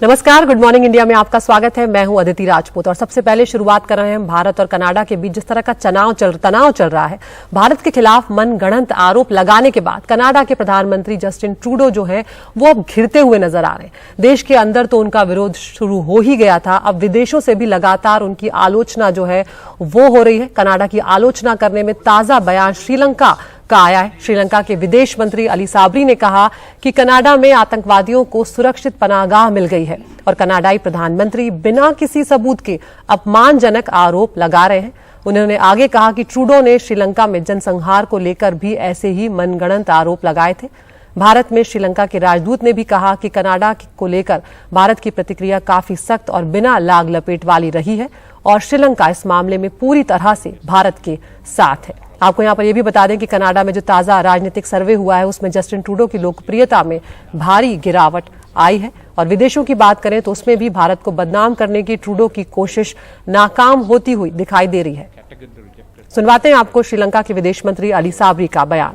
नमस्कार, good morning India में आपका स्वागत है। मैं हूं अदिति राजपूत और सबसे पहले शुरुआत कर रहे हैं भारत और कनाडा के बीच जिस तरह का तनाव चल रहा है। भारत के खिलाफ मनगढ़ंत आरोप लगाने के बाद कनाडा के प्रधानमंत्री जस्टिन ट्रूडो जो है वो अब घिरते हुए नजर आ रहे हैं। देश के अंदर तो उनका विरोध शुरू हो ही गया था, अब विदेशों से भी लगातार उनकी आलोचना जो है वो हो रही है। कनाडा की आलोचना करने में ताजा बयान श्रीलंका का आया है। श्रीलंका के विदेश मंत्री अली साबरी ने कहा कि कनाडा में आतंकवादियों को सुरक्षित पनाहगाह मिल गई है और कनाडाई प्रधानमंत्री बिना किसी सबूत के अपमानजनक आरोप लगा रहे हैं। उन्होंने आगे कहा कि ट्रूडो ने श्रीलंका में जनसंहार को लेकर भी ऐसे ही मनगढ़ंत आरोप लगाए थे। भारत में श्रीलंका के राजदूत ने भी कहा कि कनाडा को लेकर भारत की प्रतिक्रिया काफी सख्त और बिना लाग लपेट वाली रही है और श्रीलंका इस मामले में पूरी तरह से भारत के साथ है। आपको यहां पर यह भी बता दें कि कनाडा में जो ताजा राजनीतिक सर्वे हुआ है उसमें जस्टिन ट्रूडो की लोकप्रियता में भारी गिरावट आई है और विदेशों की बात करें तो उसमें भी भारत को बदनाम करने की ट्रूडो की कोशिश नाकाम होती हुई दिखाई दे रही है। सुनवाते हैं आपको श्रीलंका के विदेश मंत्री अली साबरी का बयान।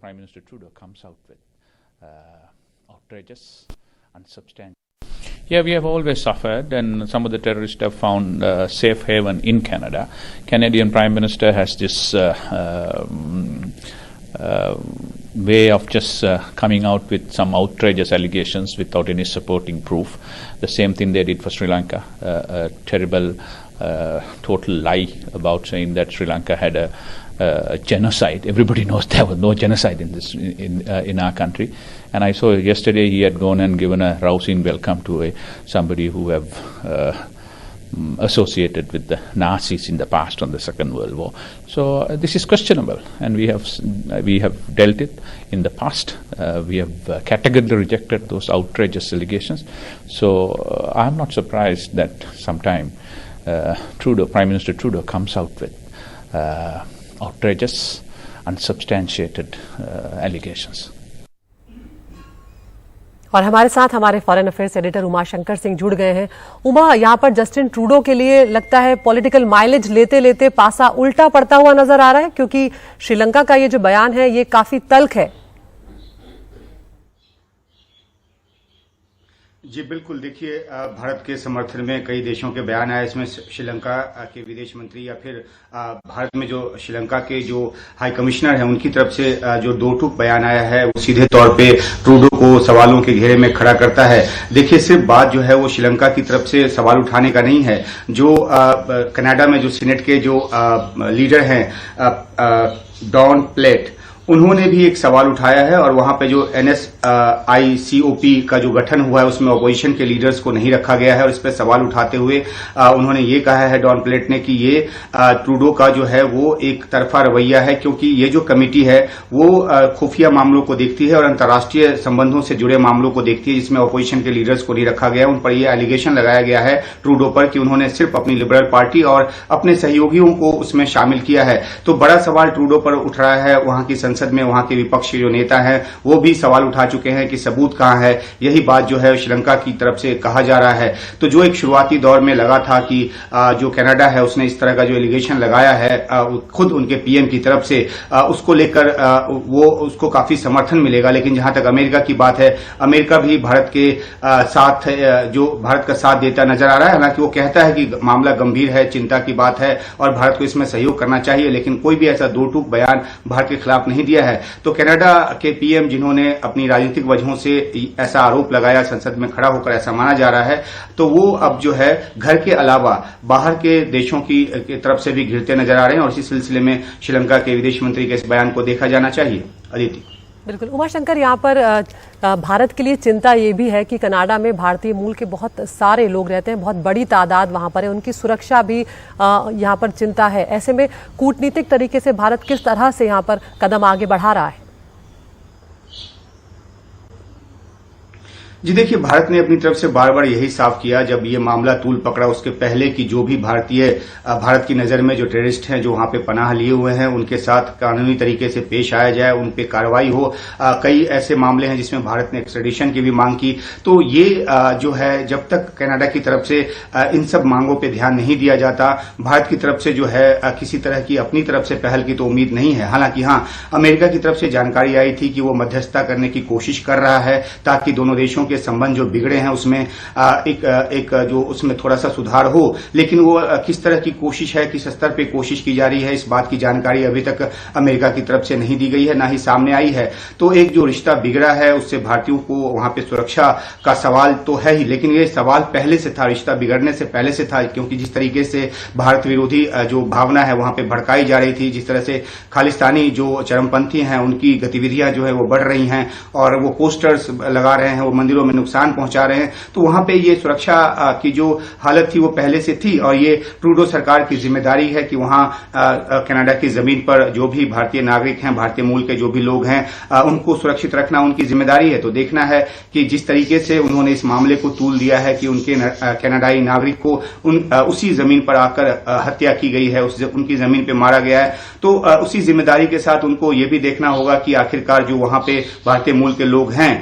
Prime Minister Trudeau comes out with outrageous and substantial. Yeah, we have always suffered, and some of the terrorists have found safe haven in Canada. Canadian Prime Minister has this way of just coming out with some outrageous allegations without any supporting proof. The same thing they did for Sri Lanka. A terrible, total lie about saying that Sri Lanka had a genocide. Everybody knows there was no genocide in our country. And I saw yesterday he had gone and given a rousing welcome to somebody who have associated with the Nazis in the past on the Second World War. So this is questionable, and we have dealt it in the past. We have categorically rejected those outrageous allegations. So I am not surprised that sometime Prime Minister Trudeau comes out with outrageous, unsubstantiated allegations. और हमारे साथ हमारे foreign affairs editor Umashankar Singh जुड़ गए हैं। उमा, यहाँ पर Justin Trudeau के लिए लगता है पॉलिटिकल माइलेज लेते लेते पासा उल्टा पड़ता हुआ नजर आ रहा है, क्योंकि श्रीलंका का ये जो बयान है ये काफी तल्ख है। जी बिल्कुल, देखिए भारत के समर्थन में कई देशों के बयान आए। इसमें श्रीलंका के विदेश मंत्री या फिर भारत में जो श्रीलंका के जो हाई कमिश्नर हैं उनकी तरफ से जो दो टूक बयान आया है वो सीधे तौर पे ट्रूडो को सवालों के घेरे में खड़ा करता है। देखिए, सिर्फ बात जो है वो श्रीलंका की तरफ से सवाल उठाने का नहीं है। जो कनाडा में जो सीनेट के जो लीडर हैं डॉन प्लेट, उन्होंने भी एक सवाल उठाया है और वहां पे जो NSICOP का जो गठन हुआ है उसमें अपोजिशन के लीडर्स को नहीं रखा गया है और इस पर सवाल उठाते हुए उन्होंने ये कहा है डॉन प्लेट ने कि ये ट्रूडो का जो है वो एक तरफा रवैया है, क्योंकि ये जो कमेटी है वो खुफिया मामलों को देखती है और अंतर्राष्ट्रीय संबंधों से जुड़े मामलों को देखती है, जिसमें अपोजिशन के लीडर्स को नहीं रखा गया। उन पर यह एलिगेशन लगाया गया है ट्रूडो पर कि उन्होंने सिर्फ अपनी लिबरल पार्टी और अपने सहयोगियों को उसमें शामिल किया है। तो बड़ा सवाल ट्रूडो पर उठ रहा है। वहां की संसद में वहां के विपक्षी जो नेता हैं वो भी सवाल उठा चुके हैं कि सबूत कहां है। यही बात जो है श्रीलंका की तरफ से कहा जा रहा है। तो जो एक शुरुआती दौर में लगा था कि जो कनाडा है उसने इस तरह का जो एलिगेशन लगाया है खुद उनके पीएम की तरफ से, उसको लेकर वो उसको काफी समर्थन मिलेगा। लेकिन जहां तक अमेरिका की बात है, अमेरिका भी भारत के साथ जो भारत का साथ देता नजर आ रहा है। हालांकि वो कहता है कि मामला गंभीर है, चिंता की बात है और भारत को इसमें सहयोग करना चाहिए, लेकिन कोई भी ऐसा दो टूक बयान भारत के खिलाफ नहीं दिया है। तो कनाडा के पीएम जिन्होंने अपनी राजनीतिक वजहों से ऐसा आरोप लगाया, संसद में खड़ा होकर ऐसा माना जा रहा है, तो वो अब जो है घर के अलावा बाहर के देशों की तरफ से भी घिरते नजर आ रहे हैं और इसी सिलसिले में श्रीलंका के विदेश मंत्री के इस बयान को देखा जाना चाहिए। अदिति। बिल्कुल उमाशंकर, यहाँ पर भारत के लिए चिंता ये भी है कि कनाडा में भारतीय मूल के बहुत सारे लोग रहते हैं, बहुत बड़ी तादाद वहां पर है, उनकी सुरक्षा भी यहाँ पर चिंता है। ऐसे में कूटनीतिक तरीके से भारत किस तरह से यहाँ पर कदम आगे बढ़ा रहा है? जी देखिए, भारत ने अपनी तरफ से बार बार यही साफ किया जब ये मामला तूल पकड़ा उसके पहले कि जो भी भारत की नजर में जो टेररिस्ट हैं जो वहां पे पनाह लिए हुए हैं उनके साथ कानूनी तरीके से पेश आया जाए, उन पे कार्रवाई हो। कई ऐसे मामले हैं जिसमें भारत ने एक्स्ट्रेडिशन की भी मांग की। तो ये जो है जब तक कनाडा की तरफ से इन सब मांगों पे ध्यान नहीं दिया जाता, भारत की तरफ से जो है किसी तरह की अपनी तरफ से पहल की तो उम्मीद नहीं है। हालांकि हाँ, अमेरिका की तरफ से जानकारी आई थी कि वो मध्यस्थता करने की कोशिश कर रहा है ताकि दोनों देशों के संबंध जो बिगड़े हैं उसमें एक जो उसमें थोड़ा सा सुधार हो। लेकिन वो किस तरह की कोशिश है, किस स्तर पे कोशिश की जा रही है, इस बात की जानकारी अभी तक अमेरिका की तरफ से नहीं दी गई है, ना ही सामने आई है। तो एक जो रिश्ता बिगड़ा है उससे भारतीयों को वहां पे सुरक्षा का सवाल तो है ही, लेकिन ये सवाल पहले से था, रिश्ता बिगड़ने से पहले से था, क्योंकि जिस तरीके से भारत विरोधी जो भावना है वहां पे भड़काई जा रही थी, जिस तरह से खालिस्तानी जो चरमपंथी हैं उनकी गतिविधियां जो है वो बढ़ रही हैं और वो पोस्टर्स लगा रहे हैं, वो मंदिरों में नुकसान पहुंचा रहे हैं, तो वहां पे ये सुरक्षा की जो हालत थी वो पहले से थी। और ये ट्रूडो सरकार की जिम्मेदारी है कि वहां कनाडा की जमीन पर जो भी भारतीय नागरिक हैं, भारतीय मूल के जो भी लोग हैं, उनको सुरक्षित रखना उनकी जिम्मेदारी है। तो देखना है कि जिस तरीके से उन्होंने इस मामले को तूल दिया है कि उनके कनाडाई नागरिक को उसी जमीन पर आकर हत्या की गई है, उनकी जमीन पर मारा गया है, तो उसी जिम्मेदारी के साथ उनको ये भी देखना होगा कि आखिरकार जो वहां पे भारतीय मूल के लोग हैं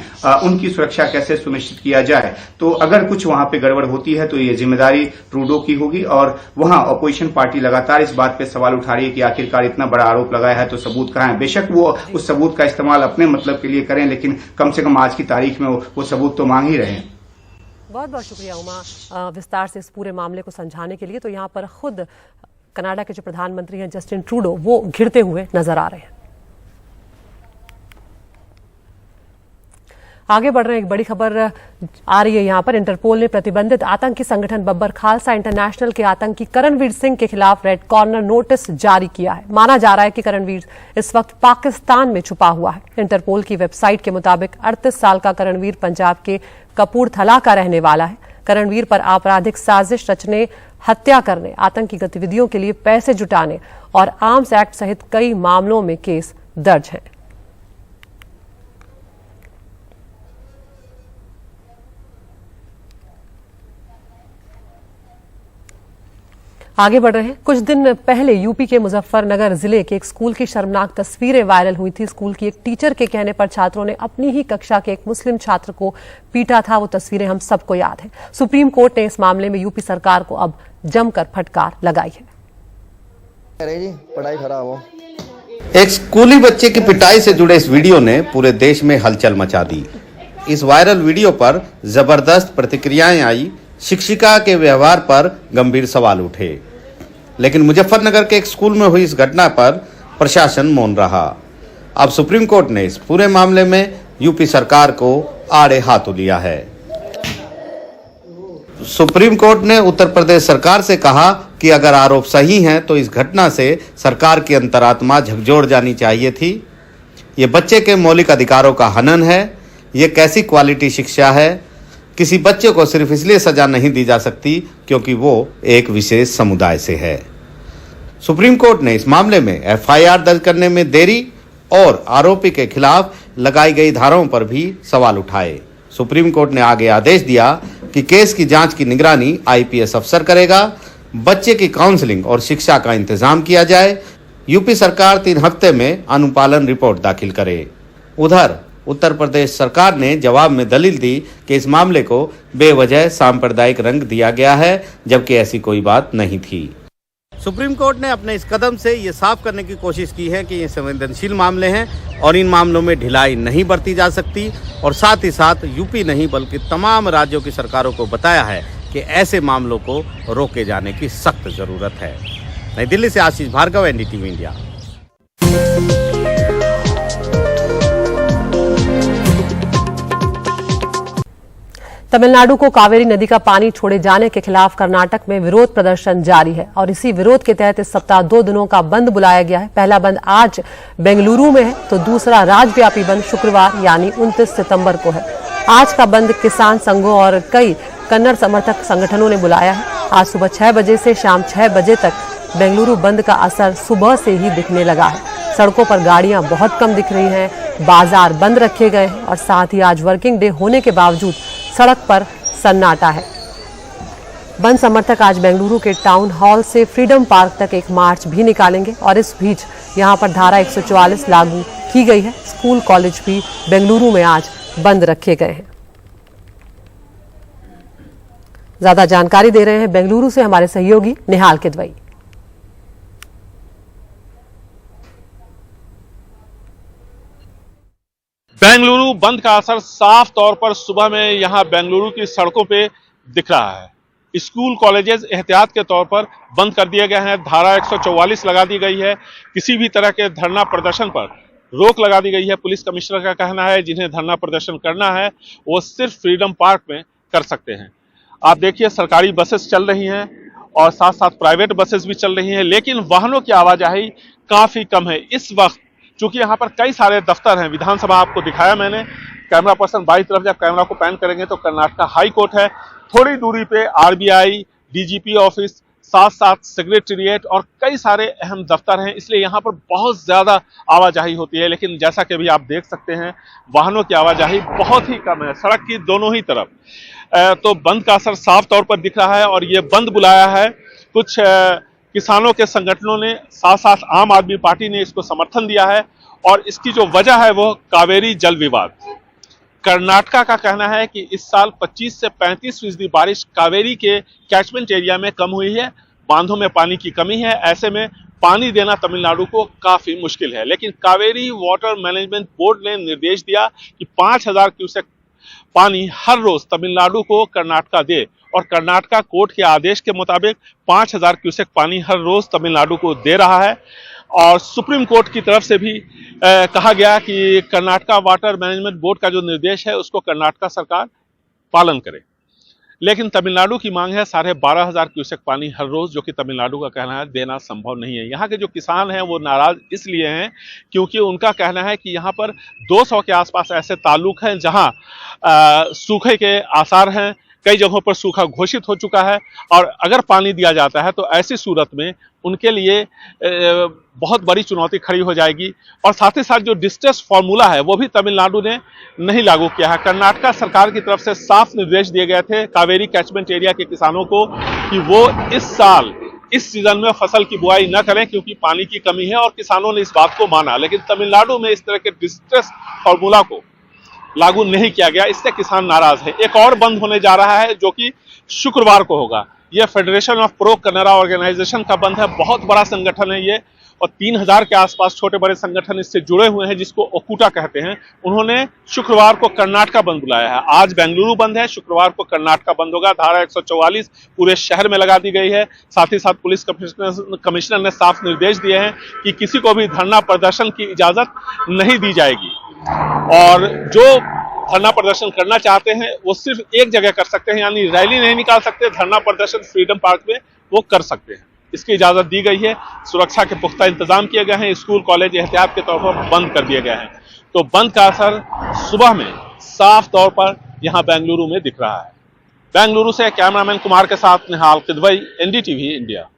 उनकी सुरक्षा कैसे सुनिश्चित किया जाए। तो अगर कुछ वहां पे गड़बड़ होती है तो ये जिम्मेदारी ट्रूडो की होगी। और वहां अपोजिशन पार्टी लगातार इस बात पे सवाल उठा रही है कि आखिरकार इतना बड़ा आरोप लगाया है तो सबूत कहां है। बेशक वो उस सबूत का इस्तेमाल अपने मतलब के लिए करें, लेकिन कम से कम आज की तारीख में वो सबूत तो मांग ही रहे हैं। बहुत बहुत शुक्रिया उमा विस्तार से इस पूरे मामले को समझाने के लिए। तो यहाँ पर खुद कनाडा के जो प्रधानमंत्री हैं जस्टिन ट्रूडो वो घिरते हुए नजर आ रहे हैं। आगे बढ़ रहे हैं, एक बड़ी खबर आ रही है यहाँ पर। इंटरपोल ने प्रतिबंधित आतंकी संगठन बब्बर खालसा इंटरनेशनल के आतंकी करणवीर सिंह के खिलाफ रेड कॉर्नर नोटिस जारी किया है। माना जा रहा है कि करणवीर इस वक्त पाकिस्तान में छुपा हुआ है। इंटरपोल की वेबसाइट के मुताबिक 38 साल का करणवीर पंजाब के कपूरथला का रहने वाला है। करणवीर पर आपराधिक साजिश रचने, हत्या करने, आतंकी गतिविधियों के लिए पैसे जुटाने और आर्म्स एक्ट सहित कई मामलों में केस दर्ज हैं। आगे बढ़ रहे हैं, कुछ दिन पहले यूपी के मुजफ्फरनगर जिले के एक स्कूल की शर्मनाक तस्वीरें वायरल हुई थी। स्कूल की एक टीचर के कहने पर छात्रों ने अपनी ही कक्षा के एक मुस्लिम छात्र को पीटा था। वो तस्वीरें हम सबको याद हैं। सुप्रीम कोर्ट ने इस मामले में यूपी सरकार को अब जमकर फटकार लगाई है। पढ़ाई खराब हो। एक स्कूली बच्चे की पिटाई से जुड़े इस वीडियो ने पूरे देश में हलचल मचा दी। इस वायरल वीडियो पर जबरदस्त प्रतिक्रियाएं आई। शिक्षिका के व्यवहार पर गंभीर सवाल उठे, लेकिन मुजफ्फरनगर के एक स्कूल में हुई इस घटना पर प्रशासन मौन रहा। अब सुप्रीम कोर्ट ने इस पूरे मामले में यूपी सरकार को आड़े हाथों लिया है। सुप्रीम कोर्ट ने उत्तर प्रदेश सरकार से कहा कि अगर आरोप सही हैं तो इस घटना से सरकार की अंतरात्मा झकझोर जानी चाहिए थी। ये बच्चे के मौलिक अधिकारों का हनन है। ये कैसी क्वालिटी शिक्षा है। किसी बच्चे को सिर्फ इसलिए सजा नहीं दी जा सकती क्योंकि वो एक विशेष समुदाय से है। सुप्रीम कोर्ट ने इस मामले में एफआईआर दर्ज करने में देरी और आरोपी के खिलाफ लगाई गई धाराओं पर भी सवाल उठाए। सुप्रीम कोर्ट ने आगे आदेश दिया कि केस की जांच की निगरानी आईपीएस अफसर करेगा। बच्चे की काउंसलिंग और शिक्षा का इंतजाम किया जाए। यूपी सरकार 3 हफ्ते में अनुपालन रिपोर्ट दाखिल करे। उधर उत्तर प्रदेश सरकार ने जवाब में दलील दी कि इस मामले को बेवजह सांप्रदायिक रंग दिया गया है, जबकि ऐसी कोई बात नहीं थी। सुप्रीम कोर्ट ने अपने इस कदम से ये साफ करने की कोशिश की है कि ये संवेदनशील मामले हैं और इन मामलों में ढिलाई नहीं बरती जा सकती। और साथ ही साथ यूपी नहीं बल्कि तमाम राज्यों की सरकारों को बताया है कि ऐसे मामलों को रोके जाने की सख्त जरूरत है। नई दिल्ली से आशीष भार्गव, एनडीटीवी इंडिया। तमिलनाडु को कावेरी नदी का पानी छोड़े जाने के खिलाफ कर्नाटक में विरोध प्रदर्शन जारी है और इसी विरोध के तहत इस सप्ताह 2 दिनों का बंद बुलाया गया है। पहला बंद आज बेंगलुरु में है तो दूसरा राज्यव्यापी बंद शुक्रवार यानी 29 सितंबर को है। आज का बंद किसान संघों और कई कन्नड़ समर्थक संगठनों ने बुलाया है। आज सुबह 6 बजे से शाम 6 बजे तक बेंगलुरु बंद का असर सुबह से ही दिखने लगा है। सड़कों पर गाड़ियां बहुत कम दिख रही हैं, बाजार बंद रखे गए हैं और साथ ही आज वर्किंग डे होने के बावजूद सड़क पर सन्नाटा है। बंद समर्थक आज बेंगलुरु के टाउन हॉल से फ्रीडम पार्क तक एक मार्च भी निकालेंगे और इस बीच यहां पर धारा 144 लागू की गई है। स्कूल कॉलेज भी बेंगलुरु में आज बंद रखे गए हैं। ज्यादा जानकारी दे रहे हैं बेंगलुरु से हमारे सहयोगी निहाल किदवई। बेंगलुरु बंद का असर साफ तौर पर सुबह में यहां बेंगलुरु की सड़कों पे दिख रहा है। स्कूल कॉलेजेस एहतियात के तौर पर बंद कर दिए गए हैं। धारा 144 लगा दी गई है। किसी भी तरह के धरना प्रदर्शन पर रोक लगा दी गई है। पुलिस कमिश्नर का कहना है जिन्हें धरना प्रदर्शन करना है वो सिर्फ फ्रीडम पार्क में कर सकते हैं। आप देखिए सरकारी बसेस चल रही हैं और साथ साथ प्राइवेट बसेस भी चल रही हैं, लेकिन वाहनों की आवाजाही काफी कम है इस वक्त। चूंकि यहाँ पर कई सारे दफ्तर हैं, विधानसभा आपको दिखाया मैंने, कैमरा पर्सन बाई तरफ जब कैमरा को पैन करेंगे तो कर्नाटका हाई कोर्ट है, थोड़ी दूरी पे आरबीआई, डीजीपी ऑफिस, साथ साथ सेक्रेटेरिएट और कई सारे अहम दफ्तर हैं, इसलिए यहाँ पर बहुत ज्यादा आवाजाही होती है। लेकिन जैसा कि अभी आप देख सकते हैं वाहनों की आवाजाही बहुत ही कम है सड़क की दोनों ही तरफ। तो बंद का असर साफ तौर पर दिख रहा है और ये बंद बुलाया है कुछ किसानों के संगठनों ने, साथ साथ आम आदमी पार्टी ने इसको समर्थन दिया है और इसकी जो वजह है वो कावेरी जल विवाद। कर्नाटका का कहना है कि इस साल 25 से 35% बारिश कावेरी के कैचमेंट एरिया में कम हुई है, बांधों में पानी की कमी है, ऐसे में पानी देना तमिलनाडु को काफी मुश्किल है। लेकिन कावेरी वाटर मैनेजमेंट बोर्ड ने निर्देश दिया कि 5000 क्यूसेक पानी हर रोज तमिलनाडु को कर्नाटका दे और कर्नाटका कोर्ट के आदेश के मुताबिक 5000 क्यूसेक पानी हर रोज तमिलनाडु को दे रहा है। और सुप्रीम कोर्ट की तरफ से भी कहा गया कि कर्नाटका वाटर मैनेजमेंट बोर्ड का जो निर्देश है उसको कर्नाटका सरकार पालन करे। लेकिन तमिलनाडु की मांग है 12,500 क्यूसेक पानी हर रोज, जो कि तमिलनाडु का कहना है देना संभव नहीं है। यहाँ के जो किसान हैं वो नाराज इसलिए हैं क्योंकि उनका कहना है कि यहाँ पर 200 के आसपास ऐसे ताल्लुक हैं जहाँ सूखे के आसार हैं, कई जगहों पर सूखा घोषित हो चुका है और अगर पानी दिया जाता है तो ऐसी सूरत में उनके लिए बहुत बड़ी चुनौती खड़ी हो जाएगी। और साथ ही साथ जो डिस्ट्रेस फॉर्मूला है वो भी तमिलनाडु ने नहीं लागू किया है। कर्नाटका सरकार की तरफ से साफ निर्देश दिए गए थे कावेरी कैचमेंट एरिया के किसानों को कि वो इस साल इस सीजन में फसल की बुआई न करें क्योंकि पानी की कमी है, और किसानों ने इस बात को माना। लेकिन तमिलनाडु में इस तरह के डिस्ट्रेस फॉर्मूला को लागू नहीं किया गया, इससे किसान नाराज है। एक और बंद होने जा रहा है जो कि शुक्रवार को होगा। यह federation of pro Kannada organisation का बंद है, बहुत बड़ा संगठन है ये और 3000 के आसपास छोटे बड़े संगठन इससे जुड़े हुए हैं जिसको ओकुटा कहते हैं। उन्होंने शुक्रवार को कर्नाटका बंद बुलाया है। आज बेंगलुरु बंद है, शुक्रवार को कर्नाटका बंद होगा। धारा 144 पूरे शहर में लगा दी गई है। साथ ही साथ पुलिस कमिश्नर ने साफ निर्देश दिए हैं कि किसी को भी धरना प्रदर्शन की इजाजत नहीं दी जाएगी और जो धरना प्रदर्शन करना चाहते हैं वो सिर्फ एक जगह कर सकते हैं, यानी रैली नहीं निकाल सकते, धरना प्रदर्शन फ्रीडम पार्क में वो कर सकते हैं। इसकी इजाजत दी गई है। सुरक्षा के पुख्ता इंतजाम किए गए हैं। स्कूल कॉलेज एहतियात के तौर पर बंद कर दिए गए हैं। तो बंद का असर सुबह में साफ तौर पर यहां बेंगलुरु में दिख रहा है। बेंगलुरु से कैमरामैन कुमार के साथ निहाल किदवई, एनडीटीवी इंडिया।